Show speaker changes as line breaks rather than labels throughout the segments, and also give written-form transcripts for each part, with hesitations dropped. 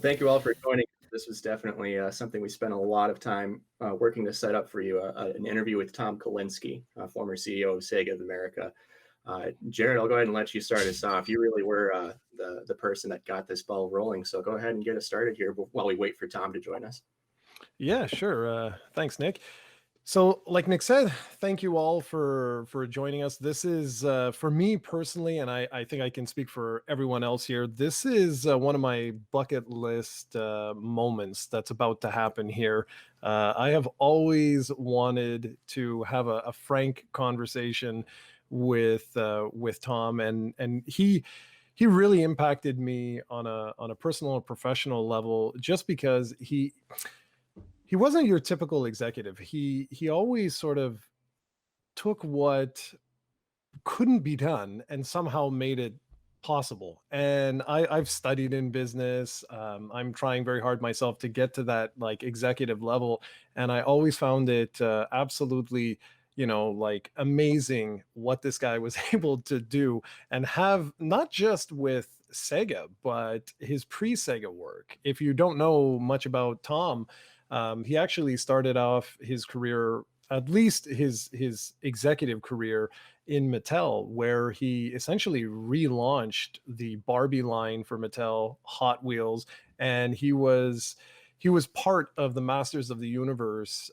Thank you all for joining. This was definitely something we spent a lot of time working to set up for you, an interview with Tom Kalinske, former CEO of Sega of America. Jarrod, I'll go ahead and let you start us off. You really were the person that got this ball rolling, so go ahead and get us started here while we wait for Tom to join us.
Yeah, sure. Thanks, Nick. So, like Nick said, thank you all for joining us. This is for me personally, and I think I can speak for everyone else here. This is one of my bucket list moments that's about to happen here. I have always wanted to have a frank conversation with Tom, and he really impacted me on a personal and professional level, just because he wasn't your typical executive. He always sort of took what couldn't be done and somehow made it possible. And I've studied in business. I'm trying very hard myself to get to that like executive level, and I always found it absolutely, like amazing what this guy was able to do and have, not just with Sega, but his pre-Sega work. If you don't know much about Tom, he actually started off his career, at least his executive career, in Mattel, where he essentially relaunched the Barbie line for Mattel, Hot Wheels, and he was part of the Masters of the Universe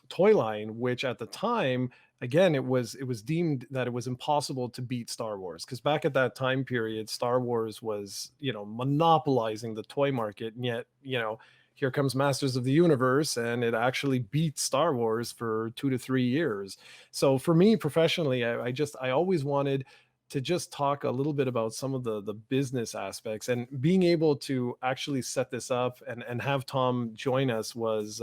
toy line, which at the time, again, it was deemed that it was impossible to beat Star Wars, because back at that time period, Star Wars was monopolizing the toy market, and yet here comes Masters of the Universe, and it actually beat Star Wars for 2 to 3 years. So for me professionally, I always wanted to just talk a little bit about some of the business aspects, and being able to actually set this up and have Tom join us was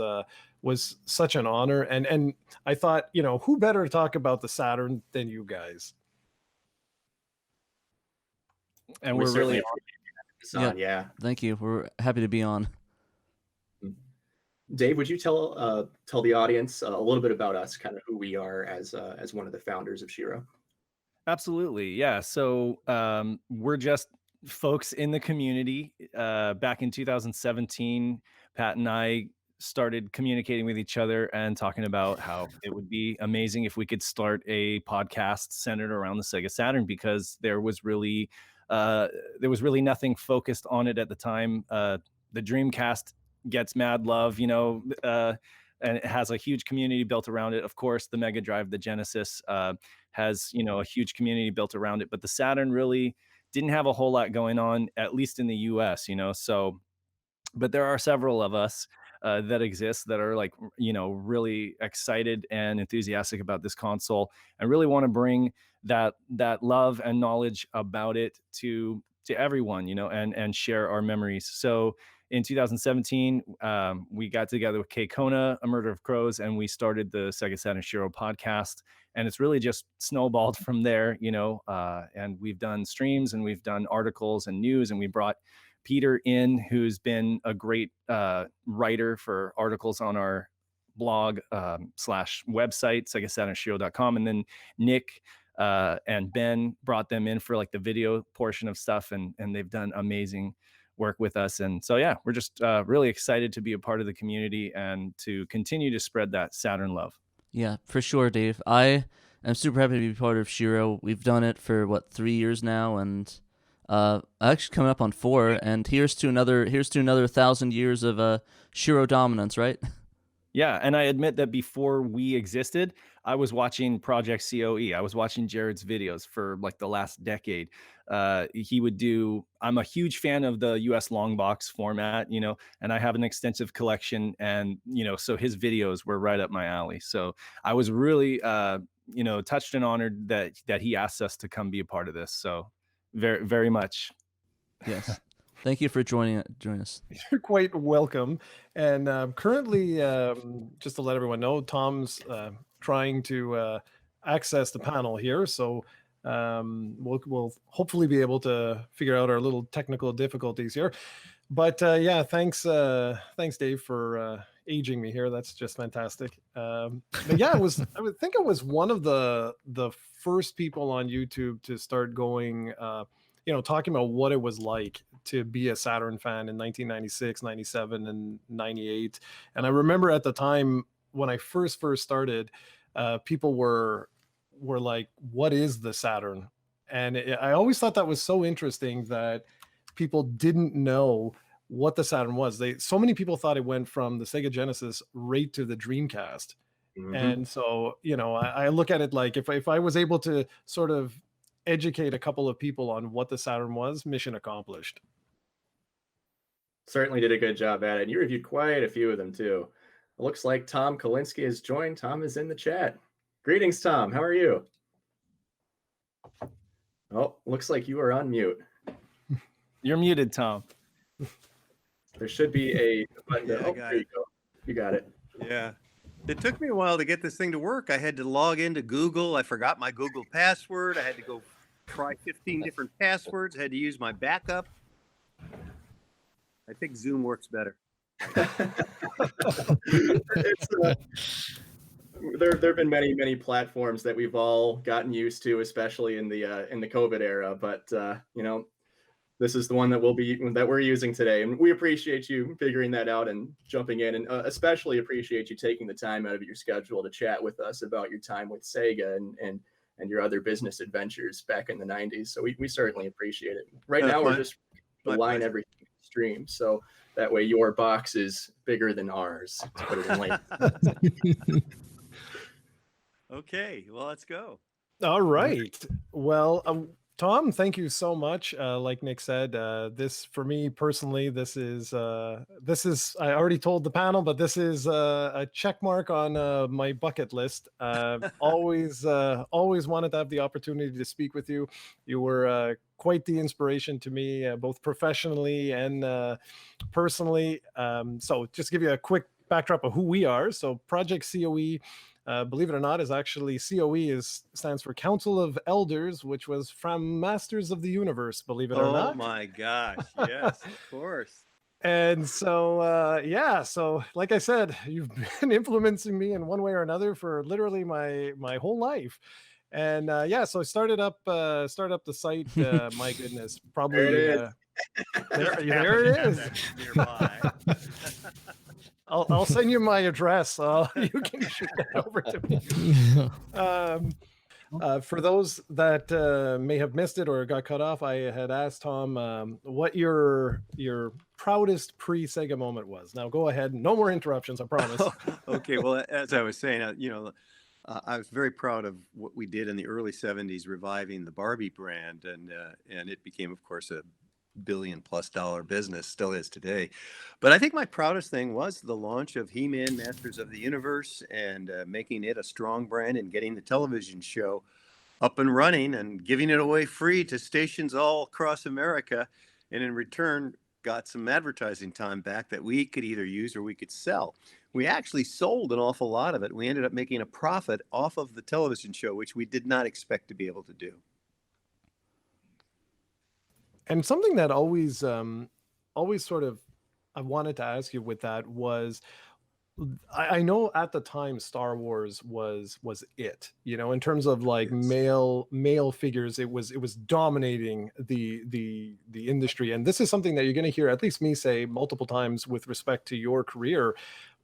such an honor. And I thought, who better to talk about the Saturn than you guys?
And
We
we're
certainly
really
appreciate this on. Yeah.
Thank you. We're happy to be on.
Dave, would you tell the audience a little bit about us, kind of who we are as one of the founders of Shiro?
absolutely, yeah. So we're just folks in the community. Back in 2017, Pat and I started communicating with each other and talking about how it would be amazing if we could start a podcast centered around the Sega Saturn, because there was really nothing focused on it at the time. The Dreamcast gets mad love, and it has a huge community built around it. Of course, the Mega Drive, the Genesis, has a huge community built around it, but the Saturn really didn't have a whole lot going on, at least in the US. So, but there are several of us that exist that are like really excited and enthusiastic about this console, and really want to bring that love and knowledge about it to everyone, and share our memories. So in 2017, we got together with Kay Kona, A Murder of Crows, and we started the Sega Saturn Shiro podcast. And it's really just snowballed from there, and we've done streams and we've done articles and news, and we brought Peter in, who's been a great writer for articles on our blog slash website, SegaSaturnShiro.com. And then Nick and Ben brought them in for like the video portion of stuff, and they've done amazing work with us. And so, yeah, we're just really excited to be a part of the community and to continue to spread that Saturn love.
Yeah, for sure, Dave. I am super happy to be part of Shiro. We've done it for 3 years now, and actually coming up on 4. And here's to another 1,000 years of Shiro dominance, right?
Yeah, and I admit that before we existed, I was watching Project COE. I was watching Jarrod's videos for like the last decade. He would do, I'm a huge fan of the US long box format, and I have an extensive collection, and, so his videos were right up my alley. So I was really, touched and honored that he asked us to come be a part of this. So very, very much.
Yes. Thank you for joining us.
You're quite welcome. And currently, just to let everyone know, Tom's trying to access the panel here. So we'll hopefully be able to figure out our little technical difficulties here. But yeah, thanks Dave for aging me here. That's just fantastic. But yeah, I would think it was one of the first people on YouTube to start going, talking about what it was like to be a Saturn fan in 1996, 97, and 98. And I remember at the time when I first started, people were like, "What is the Saturn?" And I always thought that was so interesting that people didn't know what the Saturn was. So many people thought it went from the Sega Genesis right to the Dreamcast. And so, I look at it like if I was able to sort of educate a couple of people on what the Saturn was, mission accomplished.
Certainly did a good job at it. You reviewed quite a few of them too. It looks like Tom Kalinske has joined. Tom is in the chat. Greetings, Tom. How are you? Oh, looks like you are on mute.
You're muted, Tom.
There should be a button.
Yeah,
There you go. You got it.
Yeah. It took me a while to get this thing to work. I had to log into Google. I forgot my Google password. I had to go try 15 different passwords. I had to use my backup. I think Zoom works better.
There have been many platforms that we've all gotten used to, especially in the COVID era. But this is the one that we're using today, and we appreciate you figuring that out and jumping in, and especially appreciate you taking the time out of your schedule to chat with us about your time with Sega and your other business adventures back in the 90s. So we certainly appreciate it. Right now we're just align everything stream, so that way your box is bigger than ours, to put it in length.
Okay, well, let's go.
All right. Well, Tom, thank you so much. Like Nick said, this for me personally, this is I already told the panel, but this is a check mark on my bucket list. Always wanted to have the opportunity to speak with you. You were quite the inspiration to me, both professionally and personally. So just give you a quick backdrop of who we are. So Project COE, believe it or not, is actually COE stands for Council of Elders, which was from Masters of the Universe, believe it or not.
Oh my gosh, yes, of course.
And so, so like I said, you've been influencing me in one way or another for literally my whole life. And so I started up the site. My goodness, probably
There
there it is.
Nearby.
I'll send you my address. You can shoot that over to me. For those that may have missed it or got cut off, I had asked Tom what your proudest pre-Sega moment was. Now go ahead. No more interruptions, I promise.
Okay, well, as I was saying, I was very proud of what we did in the early 70s, reviving the Barbie brand, and it became, of course, a $1 billion+ business, still is today. But I think my proudest thing was the launch of He-Man Masters of the Universe, and making it a strong brand and getting the television show up and running and giving it away free to stations all across America, and in return got some advertising time back that we could either use or we could sell. We actually sold an awful lot of it. We ended up making a profit off of the television show, which we did not expect to be able to do.
And something that always sort of I wanted to ask you with that was, I know at the time Star Wars was it, in terms of like male figures, it was dominating the industry. And this is something that you're going to hear at least me say multiple times with respect to your career,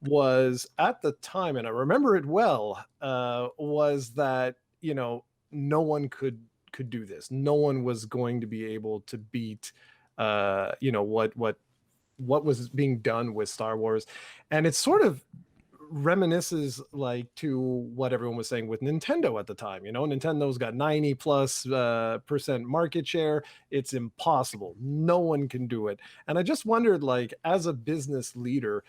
was at the time, and I remember it well, was that no one could do this. No one was going to be able to beat what was being done with Star Wars. And it sort of reminisces like to what everyone was saying with Nintendo at the time. Nintendo's got 90+% market share. It's impossible. No one can do it. And I just wondered, like, as a business leader,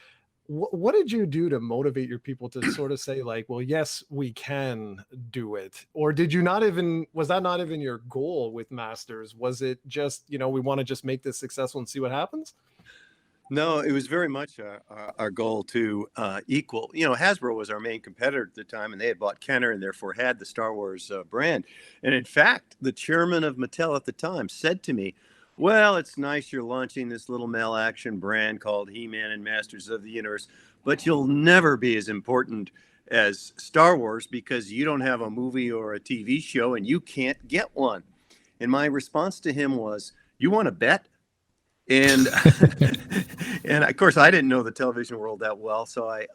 what did you do to motivate your people to sort of say, like, well, yes, we can do it? Or was that not even your goal with Masters? Was it just, we want to just make this successful and see what happens?
No, it was very much our goal to equal. Hasbro was our main competitor at the time, and they had bought Kenner and therefore had the Star Wars brand. And in fact, the chairman of Mattel at the time said to me, well, it's nice you're launching this little male action brand called He-Man and Masters of the Universe, but you'll never be as important as Star Wars because you don't have a movie or a TV show and you can't get one. And my response to him was, you want to bet? And and of course, I didn't know the television world that well, so I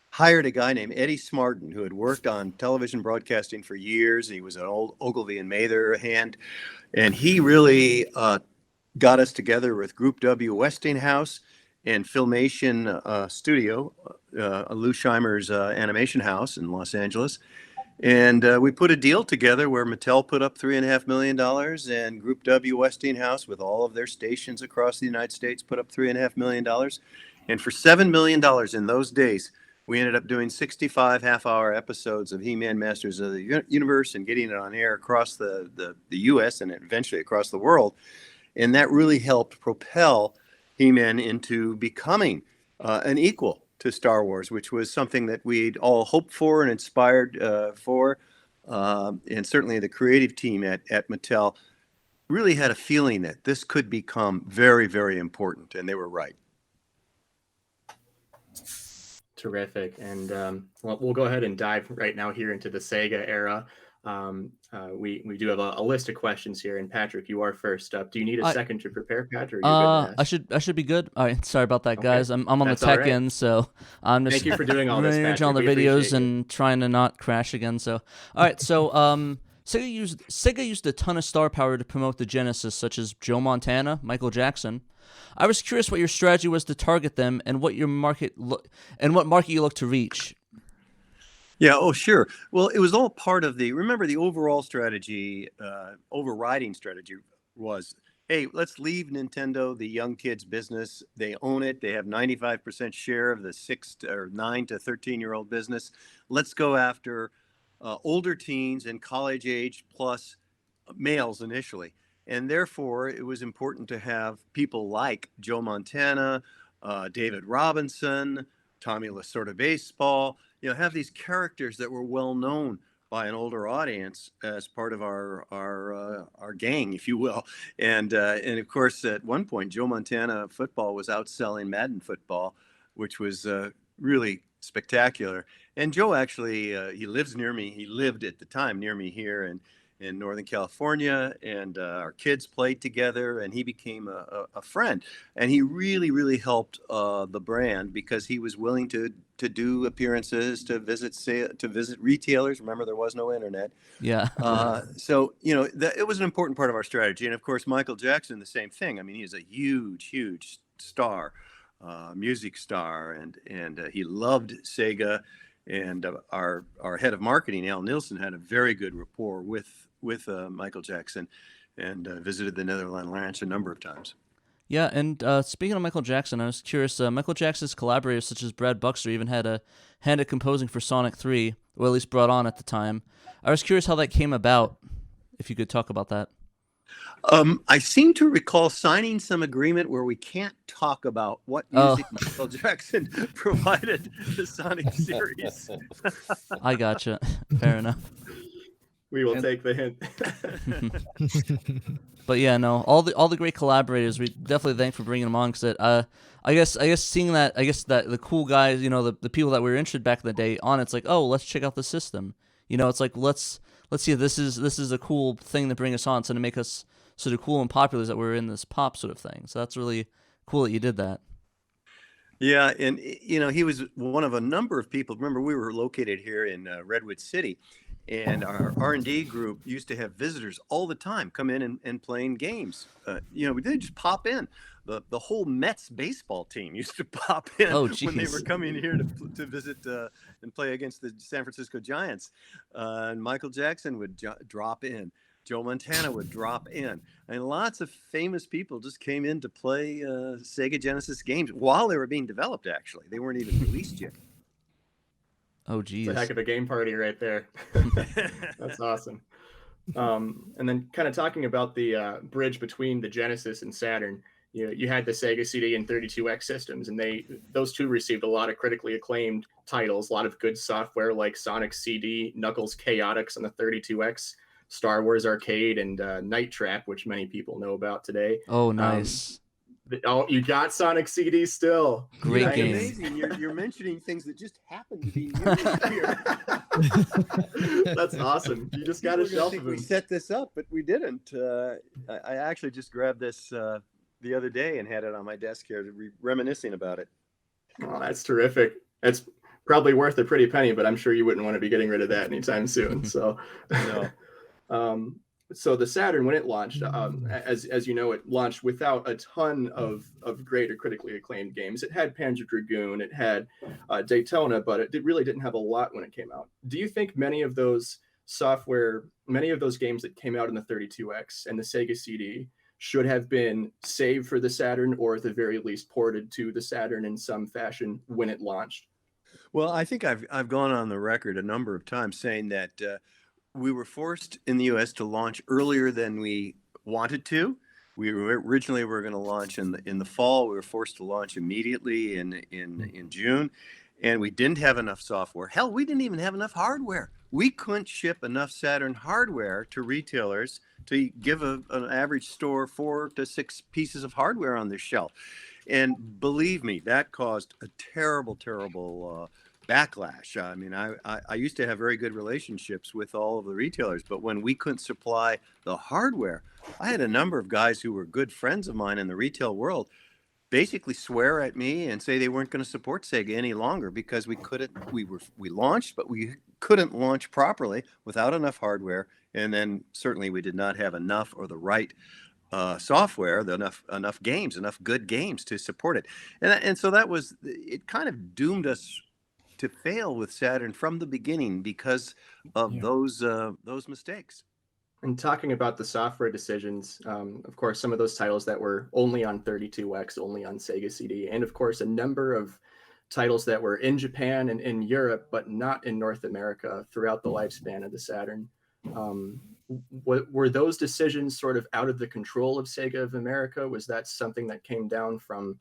hired a guy named Eddie Smartin, who had worked on television broadcasting for years. He was an old Ogilvy and Mather hand, and he really got us together with Group W Westinghouse and Filmation Studio, Lou Scheimer's animation house in Los Angeles. And we put a deal together where Mattel put up $3.5 million, and Group W Westinghouse, with all of their stations across the United States, put up $3.5 million. And for $7 million in those days, we ended up doing 65 half-hour episodes of He-Man Masters of the Universe and getting it on air across the U.S. and eventually across the world. And that really helped propel He-Man into becoming an equal to Star Wars, which was something that we'd all hoped for and inspired for. And certainly the creative team at Mattel really had a feeling that this could become very, very important. And they were right.
Terrific. And well, we'll go ahead and dive right now here into the Sega era. We do have a list of questions here, and Patrick, you are first up. Do you need a second to prepare, Patrick? Or are you good to
I should be good. All right, sorry about that,
Okay.
guys. I'm on
That's
the
all
tech
right.
end, so I'm just
Thank you for doing all this,
managing all the
Patrick. We
videos
appreciate
and trying to not crash again. So, all right, so Sega used a ton of star power to promote the Genesis, such as Joe Montana, Michael Jackson. I was curious what your strategy was to target them and what your market what market you look to reach.
Yeah, oh, sure. Well, it was all part of remember the overall strategy, overriding strategy was, hey, let's leave Nintendo, the young kids business. They own it. They have 95% share of the 9 to 13-year-old business. Let's go after older teens and college age plus males initially. And therefore, it was important to have people like Joe Montana, David Robinson, Tommy Lasorda Baseball, have these characters that were well known by an older audience as part of our gang, if you will. And of course, at one point, Joe Montana football was outselling Madden football, which was really spectacular. And Joe actually, he lives near me. He lived at the time near me here in Northern California, and our kids played together, and he became a friend. And he really, really helped the brand because he was willing to do appearances, to visit retailers. Remember, there was no internet.
Yeah.
So it was an important part of our strategy. And of course, Michael Jackson, the same thing. I mean, he's a huge, huge star, music star, and he loved Sega. And our head of marketing, Al Nielsen, had a very good rapport with Michael Jackson, and visited the Netherland Ranch a number of times.
Yeah, and speaking of Michael Jackson, I was curious. Michael Jackson's collaborators, such as Brad Buxter, even had a hand at composing for Sonic 3, or at least brought on at the time. I was curious how that came about, if you could talk about that.
I seem to recall signing some agreement where we can't talk about what music Michael Jackson provided the Sonic series.
I gotcha. Fair enough.
We will take the hint.
But yeah, no, all the great collaborators. We definitely thank for bringing them on because I guess seeing that that the cool guys, the people that we were interested back in the day on, it's like, oh, let's check out the system. It's like let's see if this is a cool thing to bring us on, so to make us sort of cool and popular that we're in this pop sort of thing. So that's really cool that you did that.
Yeah, and he was one of a number of people. Remember, we were located here in Redwood City, and our R&D group used to have visitors all the time come in and playing games. They just pop in. The whole Mets baseball team used to pop in when they were coming here to visit and play against the San Francisco Giants. And Michael Jackson would drop in. Joe Montana would drop in. And lots of famous people just came in to play Sega Genesis games while they were being developed, actually. They weren't even released yet.
Oh, geez.
It's a heck of a game party right there. That's awesome. And then kind of talking about the bridge between the Genesis and Saturn, you had the Sega CD and 32X systems, and those two received a lot of critically acclaimed titles, a lot of good software like Sonic CD, Knuckles Chaotix on the 32X, Star Wars Arcade, and Night Trap, which many people know about today.
Oh, nice.
You got Sonic CD still.
Great game.
Amazing. You're mentioning things that just happen to be new here.
That's awesome. You just got a shelf of them.
We set this up, but we didn't. I actually just grabbed this the other day and had it on my desk here, reminiscing about it.
Oh, that's terrific. That's probably worth a pretty penny, but I'm sure you wouldn't want to be getting rid of that anytime soon. So,
No.
so the Saturn, when it launched, as you know, it launched without a ton of great or critically acclaimed games. It had Panzer Dragoon, it had Daytona, but it really didn't have a lot when it came out. Do you think many of those games that came out in the 32X and the Sega CD should have been saved for the Saturn, or at the very least ported to the Saturn in some fashion when it launched?
Well, I think I've gone on the record a number of times saying that we were forced in the U.S. to launch earlier than we wanted to. We originally were going to launch in the fall. We were forced to launch immediately in June, and we didn't have enough software. Hell, we didn't even have enough hardware. We couldn't ship enough Saturn hardware to retailers to give an average store 4 to 6 pieces of hardware on their shelf. And believe me, that caused a terrible backlash. I mean, I used to have very good relationships with all of the retailers, but when we couldn't supply the hardware, I had a number of guys who were good friends of mine in the retail world basically swear at me and say they weren't going to support Sega any longer because we launched, but we couldn't launch properly without enough hardware. And then certainly we did not have enough or the right software, enough good games to support it. And so it kind of doomed us to fail with Saturn from the beginning because of those mistakes.
And talking about the software decisions, of course, some of those titles that were only on 32X, only on Sega CD, and of course, a number of titles that were in Japan and in Europe, but not in North America throughout the lifespan of the Saturn. Were those decisions sort of out of the control of Sega of America? Was that something that came down from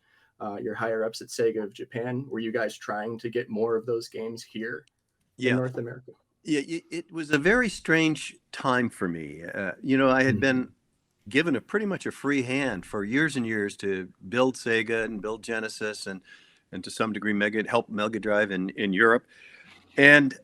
your higher ups at Sega of Japan? Were you guys trying to get more of those games here in North America?
Yeah, it was a very strange time for me. I had been given pretty much a free hand for years and years to build Sega and build Genesis and to some degree help Mega Drive in Europe. And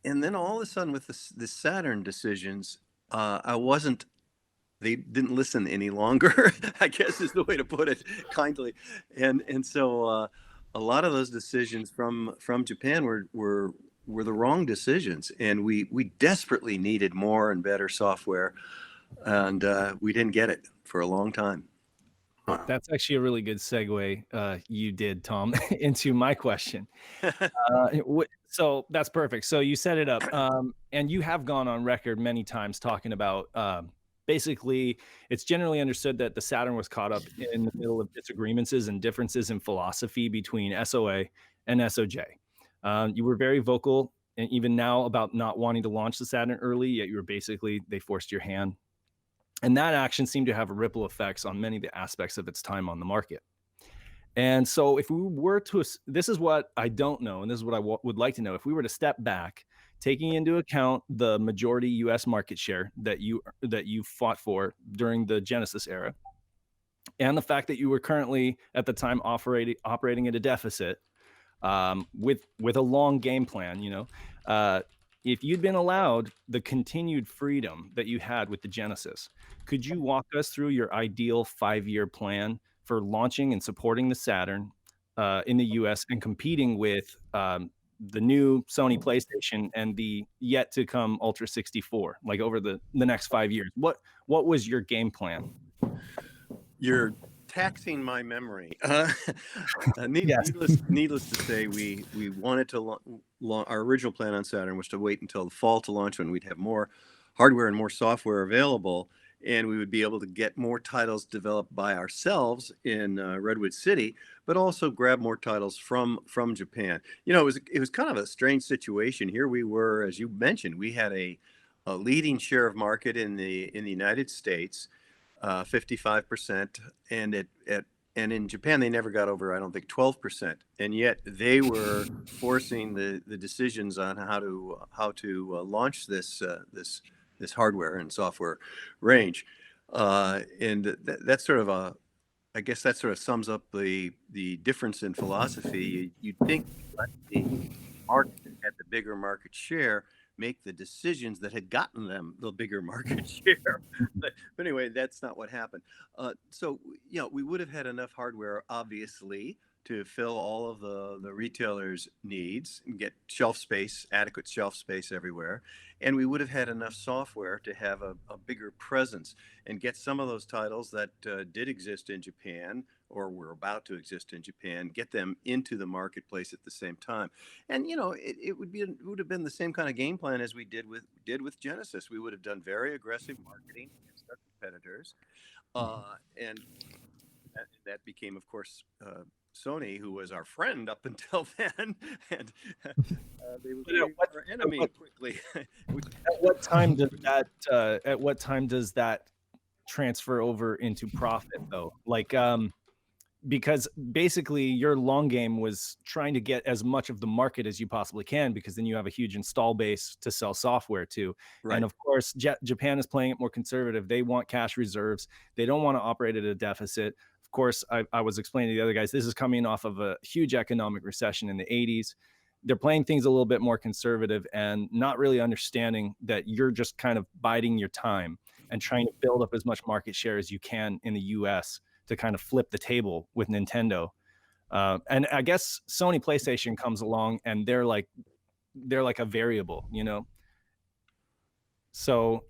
then all of a sudden with the Saturn decisions, they didn't listen any longer, I guess is the way to put it kindly. And so a lot of those decisions from Japan were the wrong decisions, and we desperately needed more and better software, and we didn't get it for a long time.
That's actually a really good segue you did, Tom, into my question. So that's perfect. So you set it up, and you have gone on record many times talking about basically it's generally understood that the Saturn was caught up in the middle of disagreements and differences in philosophy between SOA and SOJ. You were very vocal, and even now, about not wanting to launch the Saturn early, yet they forced your hand. And that action seemed to have ripple effects on many of the aspects of its time on the market. And so if we were to, this is what I don't know, and this is what I would like to know, if we were to step back, taking into account the majority US market share that you fought for during the Genesis era, and the fact that you were currently at the time operating at a deficit, with a long game plan, if you'd been allowed the continued freedom that you had with the Genesis, could you walk us through your ideal 5-year plan for launching and supporting the Saturn in the US and competing with the new Sony PlayStation and the yet to come Ultra 64, like over the next 5 years? What was your game plan?
You're taxing my memory.
Yes.
Needless to say, we wanted to our original plan on Saturn was to wait until the fall to launch, when we'd have more hardware and more software available, and we would be able to get more titles developed by ourselves in Redwood City, but also grab more titles from Japan. It was kind of a strange situation. Here we were, as you mentioned, we had a leading share of market in the United States. 55%, and in Japan they never got over, I don't think, 12%, and yet they were forcing the decisions on how to launch this hardware and software range, and that's sort of I guess that sort of sums up the difference in philosophy. You'd think the market that had the bigger market share make the decisions that had gotten them the bigger market share. But anyway, that's not what happened. So, we would have had enough hardware, obviously, to fill all of the retailers' needs and get shelf space, adequate shelf space everywhere. And we would have had enough software to have a bigger presence and get some of those titles that did exist in Japan or were about to exist in Japan, get them into the marketplace at the same time. And it would have been the same kind of game plan as we did with Genesis. We would have done very aggressive marketing against our competitors, and that became, of course, Sony, who was our friend up until then, and they were our enemy quickly.
At what time does that? At what time does that transfer over into profit, though? Like, because basically your long game was trying to get as much of the market as you possibly can, because then you have a huge install base to sell software to.
Right.
And of course, Japan is playing it more conservative. They want cash reserves. They don't want to operate at a deficit. Of course, I was explaining to the other guys, this is coming off of a huge economic recession in the 80s. They're playing things a little bit more conservative and not really understanding that you're just kind of biding your time and trying to build up as much market share as you can in the US to kind of flip the table with Nintendo. And I guess Sony PlayStation comes along and they're like a variable, So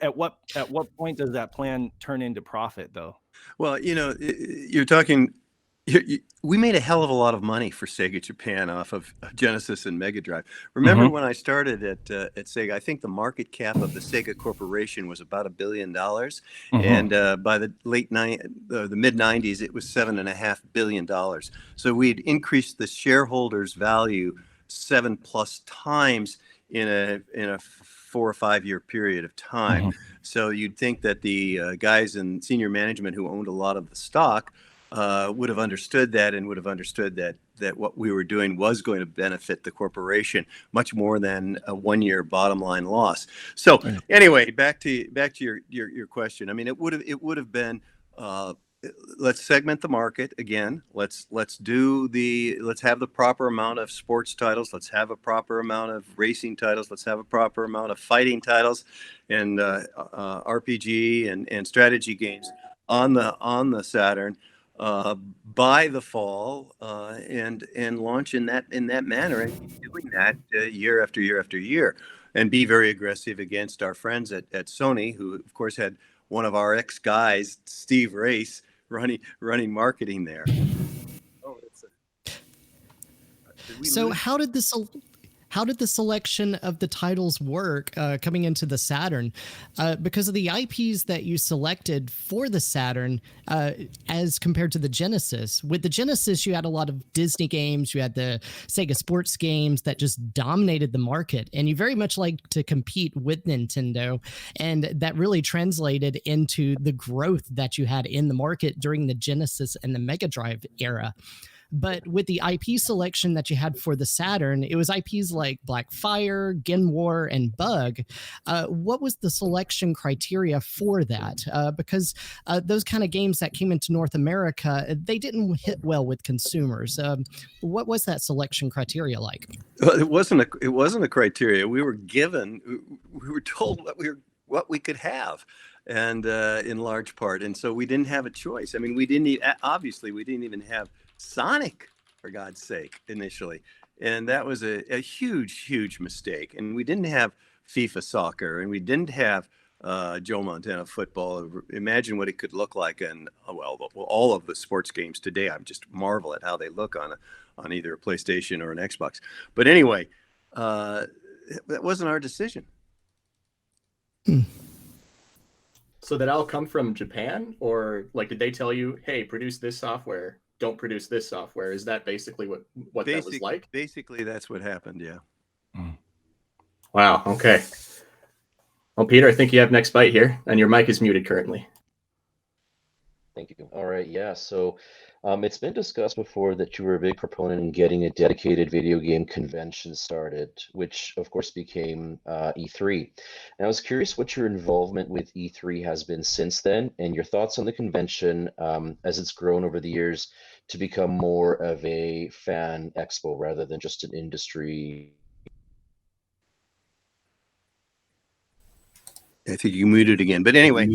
at what point does that plan turn into profit, though?
Well, you're talking. We made a hell of a lot of money for Sega Japan off of Genesis and Mega Drive. Remember when I started at Sega? I think the market cap of the Sega Corporation was about $1 billion, and by the mid '90s, it was $7.5 billion. So we'd increased the shareholders' value 7+ times in a 4 or 5 year period of time. So you'd think that the guys in senior management who owned a lot of the stock would have understood that, and would have understood that what we were doing was going to benefit the corporation much more than a 1 year bottom line loss. So anyway, back to your question. I mean, it would have been let's segment the market again. Let's have the proper amount of sports titles. Let's have a proper amount of racing titles. Let's have a proper amount of fighting titles and RPG and strategy games on the Saturn by the fall, and launch in that manner, and keep doing that year after year after year, and be very aggressive against our friends at Sony, who of course had one of our ex-guys, Steve Race, running marketing there.
So how did the selection of the titles work coming into the Saturn? Because of the IPs that you selected for the Saturn as compared to the Genesis. With the Genesis, you had a lot of Disney games. You had the Sega sports games that just dominated the market. And you very much liked to compete with Nintendo. And that really translated into the growth that you had in the market during the Genesis and the Mega Drive era. But with the IP selection that you had for the Saturn, it was IPs like Blackfire, Gen War, and Bug. What was the selection criteria for that? Because those kind of games that came into North America, they didn't hit well with consumers. What was that selection criteria like?
Well, it wasn't a criteria. We were told what we could have, and in large part, and so we didn't have a choice. I mean, we didn't even have Sonic, for God's sake, initially. And that was a huge mistake. And we didn't have FIFA soccer, and we didn't have Joe Montana football. Imagine what it could look like. And all of the sports games today, I just marvel at how they look on either a PlayStation or an Xbox. But anyway, that wasn't our decision.
So did that all come from Japan, or like did they tell you, hey, produce this software, don't produce this software? Is that basically what that was like?
Basically, that's what happened, yeah.
Wow, okay. Well, Peter, I think you have next bite here, and your mic is muted currently.
Thank you. All right, yeah, so it's been discussed before that you were a big proponent in getting a dedicated video game convention started, which of course became E3. And I was curious what your involvement with E3 has been since then, and your thoughts on the convention as it's grown over the years to become more of a fan expo rather than just an industry.
I think you muted again. But anyway,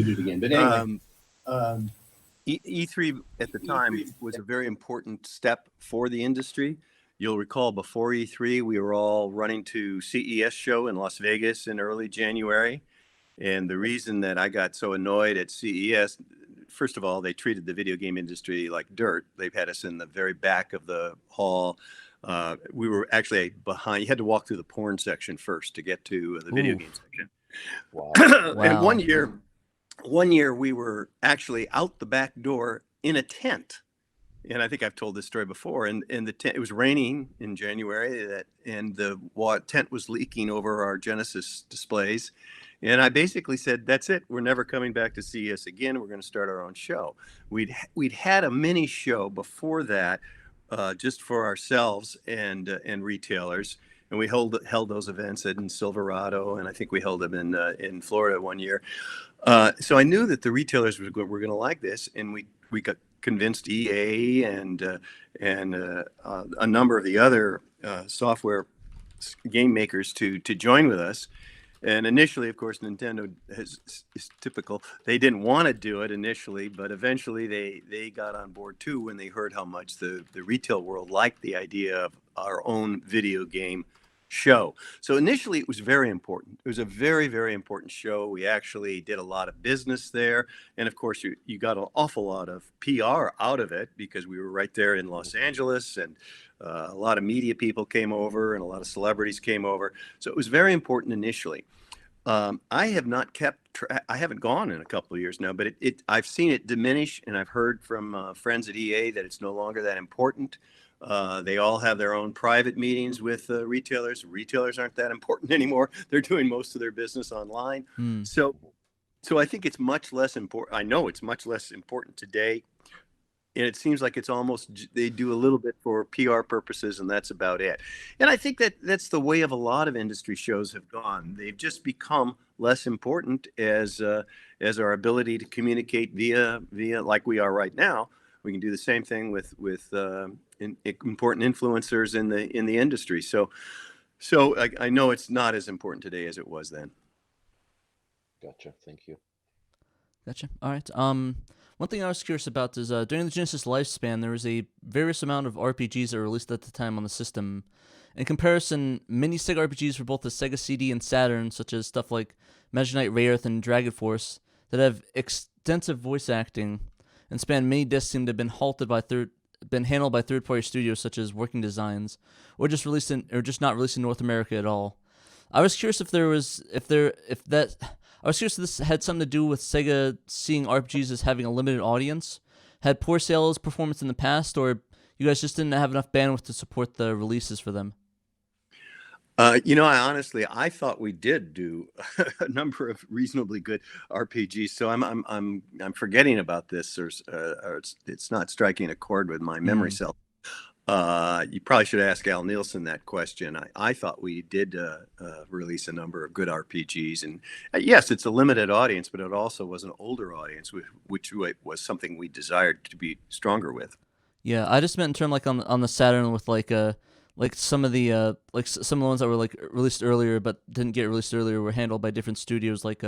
E3 at the time was a very important step for the industry. You'll recall before E3, we were all running to CES show in Las Vegas in early January. And the reason that I got so annoyed at CES, first of all, they treated the video game industry like dirt. They've had us in the very back of the hall. We were actually behind. You had to walk through the porn section first to get to the video game section.
Wow.
And one year we were actually out the back door in a tent. And I think I've told this story before. And the tent, it was raining in January, and the tent was leaking over our Genesis displays. And I basically said, "That's it. We're never coming back to CES again. We're going to start our own show." We'd had a mini show before that, just for ourselves and retailers. And we held those events in Silverado, and I think we held them in Florida one year. So I knew that the retailers were going to like this, and we got convinced EA and a number of the other software game makers to join with us. And initially, of course, Nintendo is typical. They didn't want to do it initially, but eventually they got on board too when they heard how much the retail world liked the idea of our own video game show. So initially it was very important. It was a very, very important show. We actually did a lot of business there. And of course, you got an awful lot of PR out of it because we were right there in Los Angeles, and a lot of media people came over and a lot of celebrities came over. So it was very important initially. I have not kept I haven't gone in a couple of years now, but I've seen it diminish, and I've heard from friends at EA that it's no longer that important. They all have their own private meetings with retailers. Retailers aren't that important anymore. They're doing most of their business online. So I think it's much less important. I know it's much less important today. And it seems like it's almost, they do a little bit for PR purposes, and that's about it. And I think that's the way of a lot of industry shows have gone. They've just become less important as our ability to communicate via like we are right now. We can do the same thing with important influencers in the industry. So I know it's not as important today as it was then.
Gotcha. Thank you.
Gotcha. All right. One thing I was curious about is during the Genesis lifespan, there was a various amount of RPGs that were released at the time on the system. In comparison, many Sega RPGs for both the Sega CD and Saturn, such as stuff like Magic Knight Rayearth and Dragon Force, that have extensive voice acting and span many discs, seem to have been handled by third-party studios such as Working Designs, or just not released in North America at all. I was curious if this had something to do with Sega seeing RPGs as having a limited audience, had poor sales performance in the past, or you guys just didn't have enough bandwidth to support the releases for them.
I thought we did do a number of reasonably good RPGs. So I'm forgetting about this, or it's not striking a chord with my memory cell. You probably should ask Al Nielsen that question. I thought we did release a number of good RPGs, and yes, it's a limited audience, but it also was an older audience, which was something we desired to be stronger with.
Yeah, I just meant in terms like on the Saturn with like some of the some of the ones that were like released earlier but didn't get released earlier were handled by different studios, like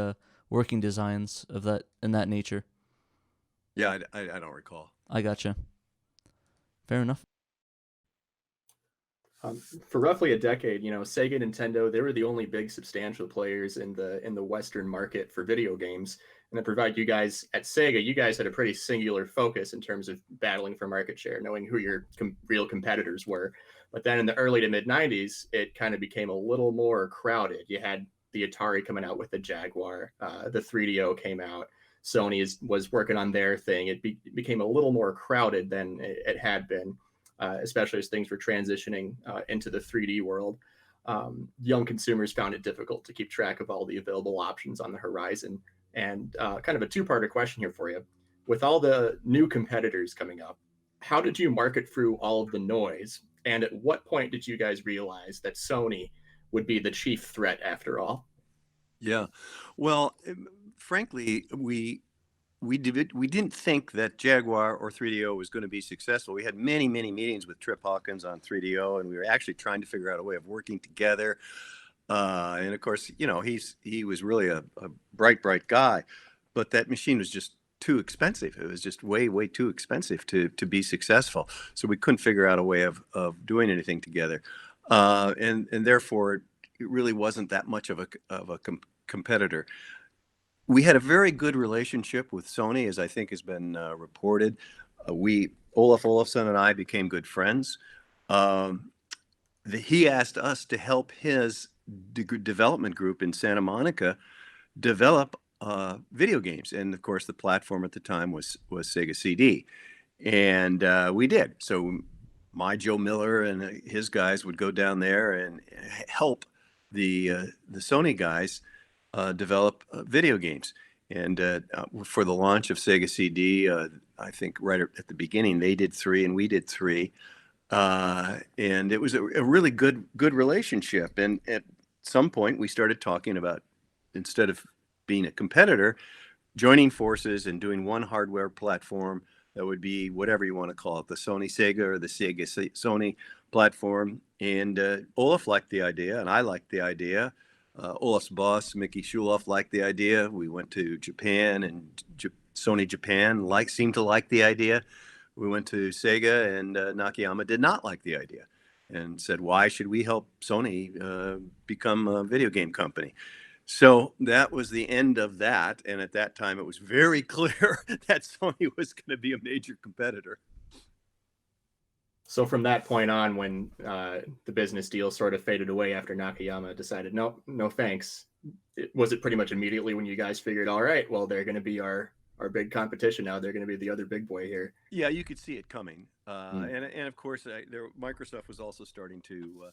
Working Designs of that in that nature.
Yeah, I don't recall.
I gotcha. Fair enough.
For roughly a decade, Sega and Nintendo, they were the only big substantial players in the Western market for video games. And to provide you guys at Sega, you guys had a pretty singular focus in terms of battling for market share, knowing who your real competitors were. But then in the early to mid 90s, it kind of became a little more crowded. You had the Atari coming out with the Jaguar, the 3DO came out. Sony was working on their thing. It became a little more crowded than it had been. Especially as things were transitioning into the 3D world. Young consumers found it difficult to keep track of all the available options on the horizon. And kind of a two-parter question here for you. With all the new competitors coming up, how did you market through all of the noise? And at what point did you guys realize that Sony would be the chief threat after all?
Yeah. Well, frankly, we didn't think that Jaguar or 3DO was going to be successful. We had many, many meetings with Trip Hawkins on 3DO, and we were actually trying to figure out a way of working together. And of course, he was really a bright guy, but that machine was just too expensive. It was just way too expensive to be successful. So we couldn't figure out a way of doing anything together, and therefore it really wasn't that much of a competitor. We had a very good relationship with Sony, as I think has been reported. Olaf Olafsson and I became good friends. He asked us to help his development group in Santa Monica develop video games, and of course, the platform at the time was Sega CD, and we did. So Joe Miller and his guys would go down there and help the Sony guys develop video games. And for the launch of Sega CD, I think right at the beginning they did 3 and we did 3, and it was a really good relationship. And at some point we started talking about, instead of being a competitor, joining forces and doing one hardware platform that would be whatever you want to call it, the Sony Sega or the Sega Sony platform. And Olaf liked the idea, and I liked the idea. Olaf's boss, Mickey Schuloff, liked the idea. We went to Japan, and Sony Japan seemed to like the idea. We went to Sega, and Nakayama did not like the idea and said, why should we help Sony become a video game company? So that was the end of that. And at that time, it was very clear that Sony was going to be a major competitor.
So from that point on, when the business deal sort of faded away after Nakayama decided, no thanks, was it pretty much immediately when you guys figured, all right, well, they're going to be our big competition now. They're going to be the other big boy here.
Yeah, you could see it coming. And of course, Microsoft was also starting to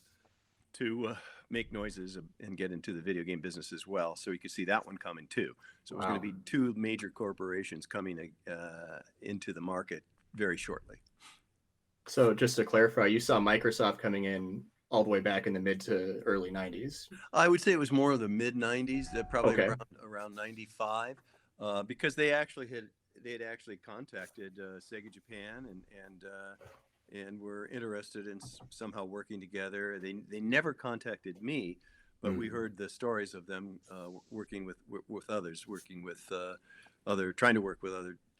make noises and get into the video game business as well. So you could see that one coming too. So it was going to be 2 major corporations coming into the market very shortly.
So just to clarify, you saw Microsoft coming in all the way back in the mid to early 90s.
I would say it was more of the mid 90s, probably around 95, because they had actually contacted Sega Japan and were interested in somehow working together. They never contacted me, but we heard the stories of them working with others, trying to work with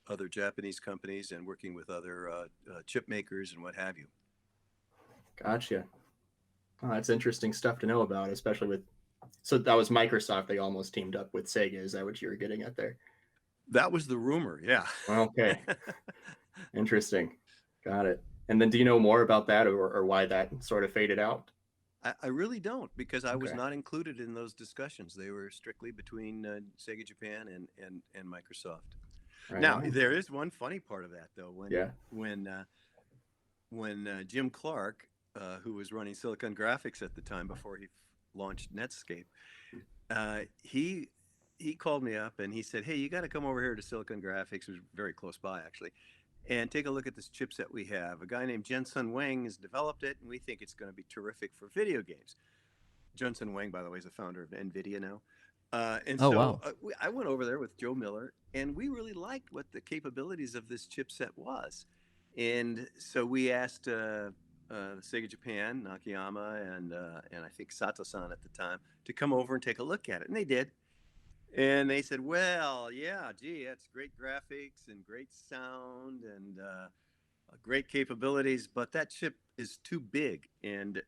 other Japanese companies and working with other chip makers and what have you.
Gotcha. Oh, that's interesting stuff to know about, especially so that was Microsoft. They almost teamed up with Sega. Is that what you were getting at there?
That was the rumor. Yeah.
Okay. Interesting. Got it. And then do you know more about that or why that sort of faded out?
I really don't, because I was not included in those discussions. They were strictly between Sega Japan and Microsoft. Right. Now, there is one funny part of that, though. When Jim Clark, who was running Silicon Graphics at the time before he launched Netscape, he called me up and he said, hey, you got to come over here to Silicon Graphics. It was very close by, actually, and take a look at this chipset we have. A guy named Jensen Wang has developed it, and we think it's going to be terrific for video games. Jensen Wang, by the way, is the founder of NVIDIA now. Wow. I went over there with Joe Miller, and we really liked what the capabilities of this chipset was. And so we asked Sega Japan, Nakayama, and I think Sato-san at the time, to come over and take a look at it. And they did. And they said, well, yeah, gee, that's great graphics and great sound and great capabilities, but that chip is too big. And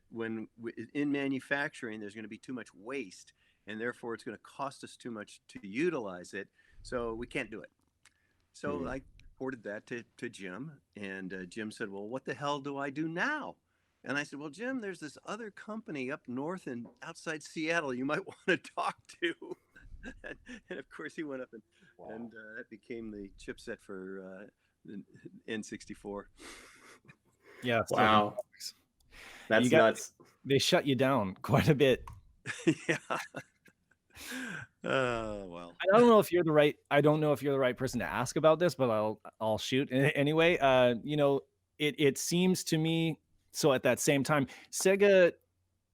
in manufacturing, there's going to be too much waste, and therefore it's going to cost us too much to utilize it. So we can't do it. So I reported that to Jim, and Jim said, well, what the hell do I do now? And I said, well, Jim, there's this other company up north and outside Seattle you might want to talk to. And of course he went up and that became the chipset for the N64.
Yeah.
Wow. That's nuts.
They shut you down quite a bit.
Yeah. Well.
I don't know if you're the right person to ask about this, but I'll shoot anyway. It seems to me, so at that same time,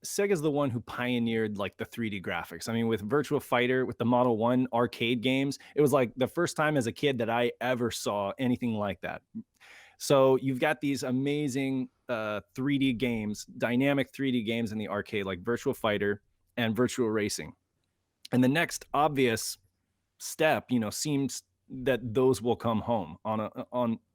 Sega's the one who pioneered like the 3D graphics. I mean, with Virtua Fighter, with the Model 1 arcade games, it was like the first time as a kid that I ever saw anything like that. So you've got these amazing 3D games, dynamic 3D games in the arcade, like Virtua Fighter and virtual racing. And the next obvious step, seems that those will come home on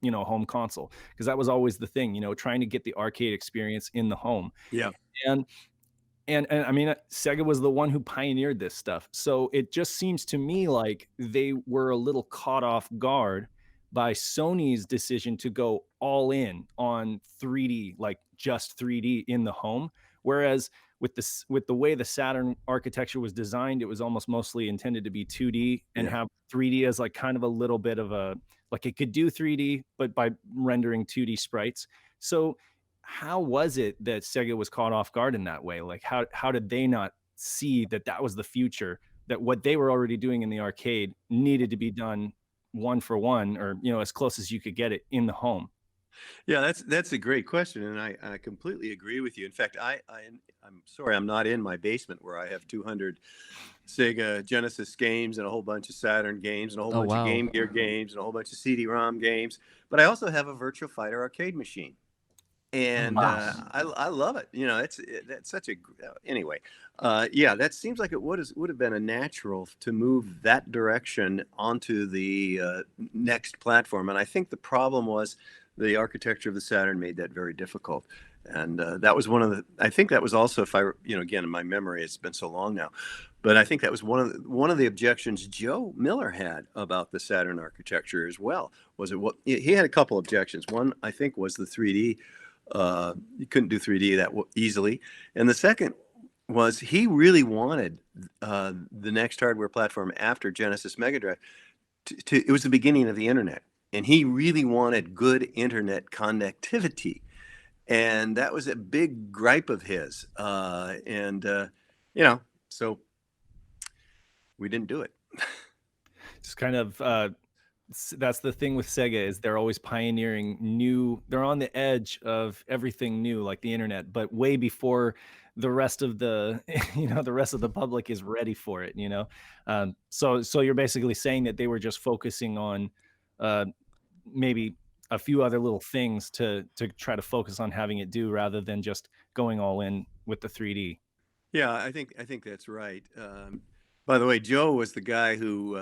home console, because that was always the thing, trying to get the arcade experience in the home.
Yeah.
And I mean, Sega was the one who pioneered this stuff. So it just seems to me like they were a little caught off guard by Sony's decision to go all in on 3D, like just 3D in the home. Whereas with the way the Saturn architecture was designed, it was almost mostly intended to be 2D and have 3D as like kind of a little bit of a, like it could do 3D, but by rendering 2D sprites. So how was it that Sega was caught off guard in that way? Like how did they not see that was the future, that what they were already doing in the arcade needed to be done one for one, or as close as you could get it in the home?
Yeah, that's a great question, and I completely agree with you. In fact, I'm sorry I'm not in my basement where I have 200 Sega Genesis games and a whole bunch of Saturn games and a whole bunch of Game Gear games and a whole bunch of CD-ROM games, but I also have a Virtua Fighter arcade machine. And I love it. That's such a anyway. Yeah, that seems like it would have been a natural to move that direction onto the next platform. And I think the problem was the architecture of the Saturn made that very difficult. And that was one of the. I think that was also, if I again in my memory, it's been so long now, but I think that was one of the objections Joe Miller had about the Saturn architecture as well. Was it what he had a couple objections. One, I think, was the 3D. You couldn't do 3D that easily. And the second was he really wanted the next hardware platform after Genesis Mega Drive it was the beginning of the internet. And he really wanted good internet connectivity. And that was a big gripe of his. So we didn't do it.
It's kind of that's the thing with Sega, is they're always pioneering new. They're on the edge of everything new, like the internet, but way before the rest of the the rest of the public is ready for it. So you're basically saying that they were just focusing on maybe a few other little things to try to focus on having it do, rather than just going all in with the 3D.
Yeah, I think that's right. By the way, Joe was the guy who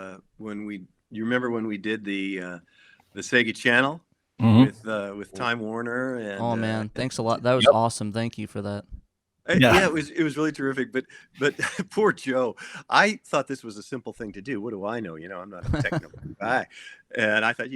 you remember when we did the Sega Channel with Time Warner and
oh man, thanks a lot. That was awesome. Thank you for that.
Yeah, it was really terrific. But poor Joe, I thought this was a simple thing to do. What do I know? I'm not a technical guy, and I thought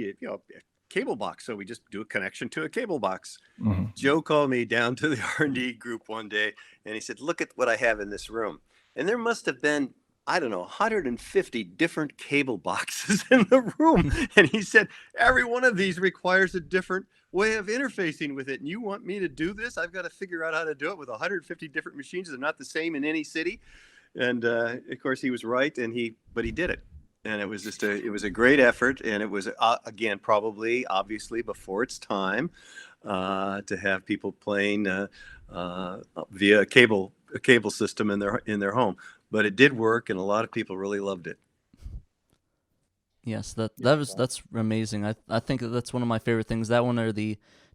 cable box. So we just do a connection to a cable box.
Mm-hmm.
Joe called me down to the R&D group one day, and he said, "Look at what I have in this room," and there must have been, I don't know, 150 different cable boxes in the room. And he said, every one of these requires a different way of interfacing with it. And you want me to do this? I've got to figure out how to do it with 150 different machines. They're not the same in any city. And of course he was right. But he did it. And it was it was a great effort. And it was, again, probably, obviously, before its time to have people playing via a cable system in their home. But it did work, and a lot of people really loved it.
Yes, that's amazing. I think that's one of my favorite things. That one, or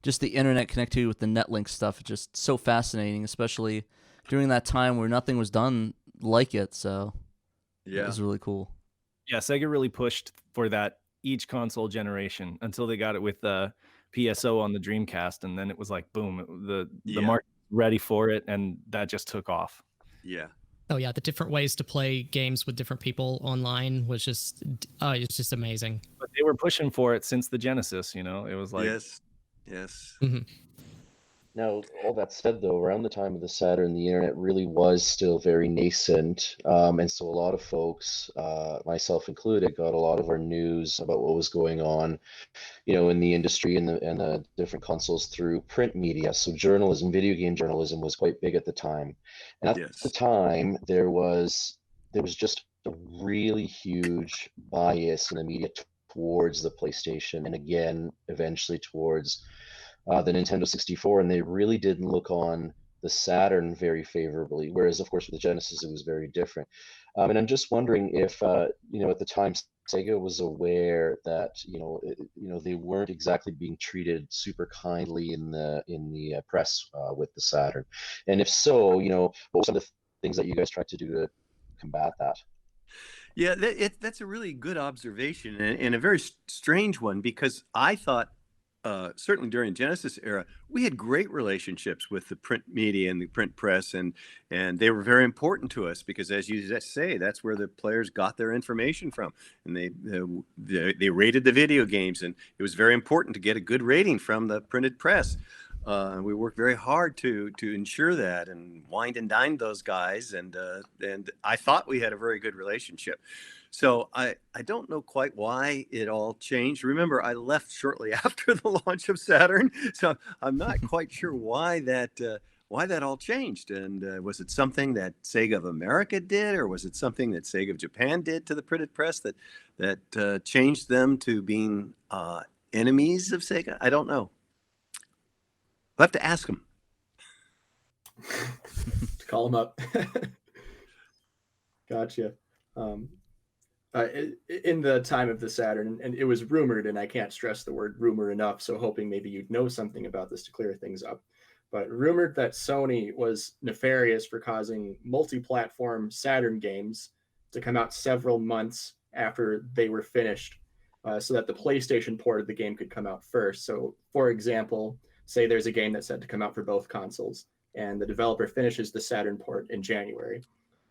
just the internet connectivity with the Netlink stuff, just so fascinating, especially during that time where nothing was done like it. So yeah, it was really cool.
Yeah, Sega really pushed for that each console generation until they got it with PSO on the Dreamcast, and then it was like boom, the market was ready for it, and that just took off.
Yeah.
Oh yeah, the different ways to play games with different people online was just it's just amazing.
But they were pushing for it since the Genesis, it was like
yes.
Mm-hmm.
Now, all that said, though, around the time of the Saturn, the internet really was still very nascent, and so a lot of folks, myself included, got a lot of our news about what was going on, in the industry and the different consoles through print media. So journalism, video game journalism, was quite big at the time, and at the time there was just a really huge bias in the media towards the PlayStation, and again, eventually towards the Nintendo 64, and they really didn't look on the Saturn very favorably. Whereas, of course, with the Genesis, it was very different. And I'm just wondering if, at the time, Sega was aware that they weren't exactly being treated super kindly in the press with the Saturn, and if so, what were some of the things that you guys tried to do to combat that?
Yeah, that's a really good observation, and a very strange one, because I thought, certainly during Genesis era, we had great relationships with the print media and the print press, and they were very important to us because, as you just say, that's where the players got their information from, and they rated the video games, and it was very important to get a good rating from the printed press. We worked very hard to ensure that, and wined and dined those guys, and I thought we had a very good relationship. So I don't know quite why it all changed. Remember, I left shortly after the launch of Saturn, so I'm not quite sure why that all changed. And was it something that Sega of America did, or was it something that Sega of Japan did to the printed press that changed them to being enemies of Sega? I don't know. We'll have to ask them.
Call them up. Gotcha. In the time of the Saturn, and it was rumored, and I can't stress the word rumor enough, so hoping maybe you'd know something about this to clear things up, but rumored that Sony was nefarious for causing multi-platform Saturn games to come out several months after they were finished, so that the PlayStation port of the game could come out first. So, for example, say there's a game that's set to come out for both consoles, and the developer finishes the Saturn port in January,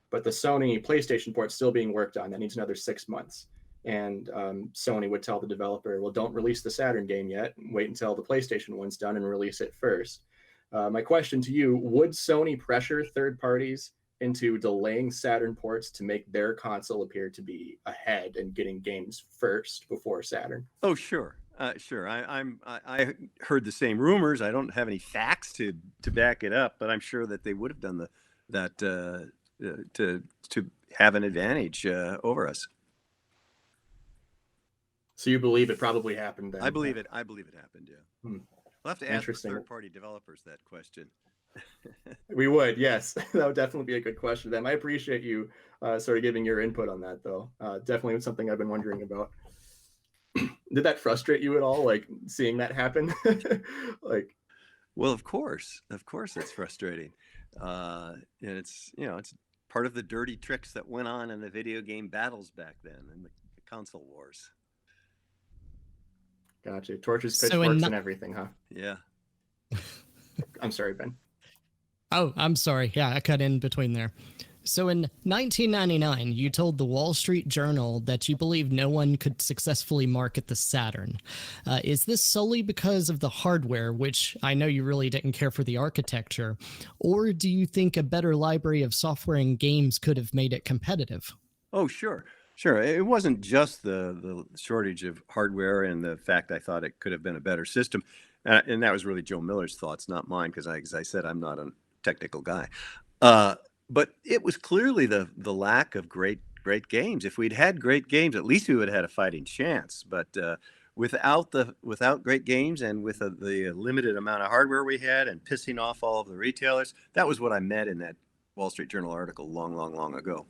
but the Sony PlayStation port's still being worked on. That needs another 6 months. And Sony would tell the developer, well, don't release the Saturn game yet. Wait until the PlayStation one's done and release it first. My question to you, would Sony pressure third parties into delaying Saturn ports to make their console appear to be ahead and getting games first before Saturn?
Oh, sure. Sure. I heard the same rumors. I don't have any facts to back it up, but I'm sure that they would have done that to have an advantage over us.
So you believe it probably happened then?
I believe it happened. Yeah. We'll have to ask the third-party developers that question.
We would, yes. That would definitely be a good question to them. I appreciate you sort of giving your input on that, though. Definitely something I've been wondering about. Did that frustrate you at all, like seeing that happen? Like,
well, of course it's frustrating. And it's part of the dirty tricks that went on in the video game battles back then, and the console wars.
Gotcha. Torches, pitchforks, and everything, huh?
Yeah.
I'm sorry, Ben.
Oh, I'm sorry. Yeah, I cut in between there. So in 1999, you told the Wall Street Journal that you believe no one could successfully market the Saturn. Is this solely because of the hardware, which I know you really didn't care for the architecture, or do you think a better library of software and games could have made it competitive?
Oh, sure. It wasn't just the shortage of hardware and the fact I thought it could have been a better system. And that was really Joe Miller's thoughts, not mine, because as I said, I'm not a technical guy. But it was clearly the lack of great games. If we'd had great games, at least we would have had a fighting chance. But without great games, and with the limited amount of hardware we had, and pissing off all of the retailers, that was what I meant in that Wall Street Journal article long ago.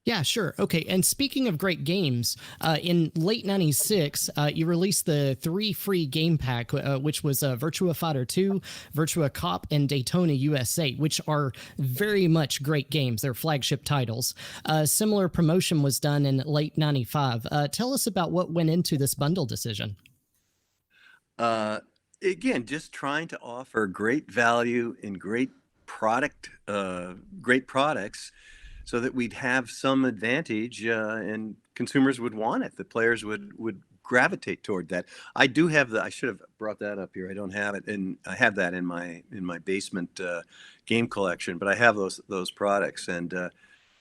Yeah, sure. Okay. And speaking of great games, in late 96, you released the 3 free game pack, which was Virtua Fighter 2, Virtua Cop, and Daytona USA, which are very much great games. They're flagship titles. Similar promotion was done in late 95. Tell us about what went into this bundle decision.
Again, just trying to offer great value and great products, so that we'd have some advantage, and consumers would want it. The players would gravitate toward that. I do have I should have brought that up here. I don't have it, and I have that in my basement game collection. But I have those products, and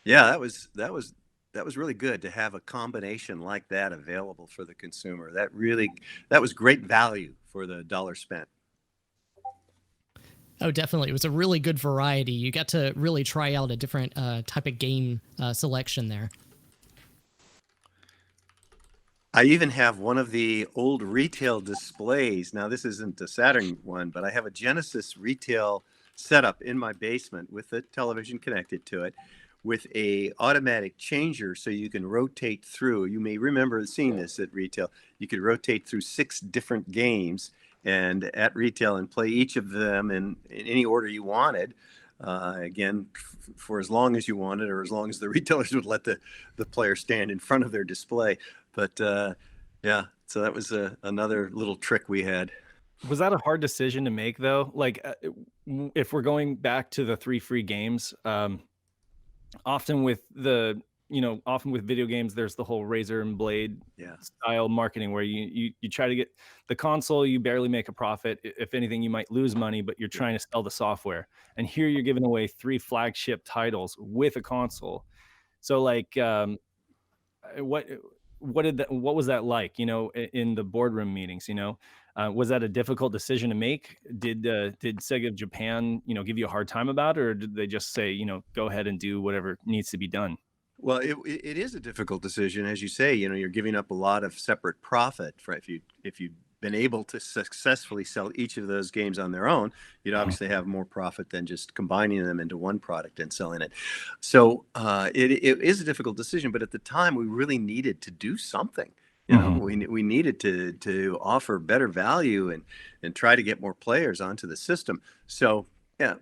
yeah, that was really good to have a combination like that available for the consumer. That was great value for the dollar spent.
Oh, definitely. It was a really good variety. You got to really try out a different type of game selection there.
I even have one of the old retail displays. Now, this isn't a Saturn one, but I have a Genesis retail setup in my basement with a television connected to it, with a automatic changer, so you can rotate through. You may remember seeing this at retail. You could rotate through 6 different games and at retail and play each of them in any order you wanted. again, for as long as you wanted, or as long as the retailers would let the player stand in front of their display. But yeah, so that was another little trick we had.
Was that a hard decision to make though? Like, if we're going back to the 3 free games, often with often with video games, there's the whole razor and blade style marketing where you try to get the console, you barely make a profit. If anything, you might lose money, but you're trying to sell the software. And here you're giving away 3 flagship titles with a console. So like, what what was that like, in the boardroom meetings, was that a difficult decision to make? Did Sega of Japan, give you a hard time about it, or did they just say, go ahead and do whatever needs to be done?
Well, it is a difficult decision, as you say. You're giving up a lot of separate profit. For if you've been able to successfully sell each of those games on their own, you'd obviously have more profit than just combining them into one product and selling it. So it is a difficult decision, but at the time we really needed to do something. We needed to offer better value and try to get more players onto the system. So yeah.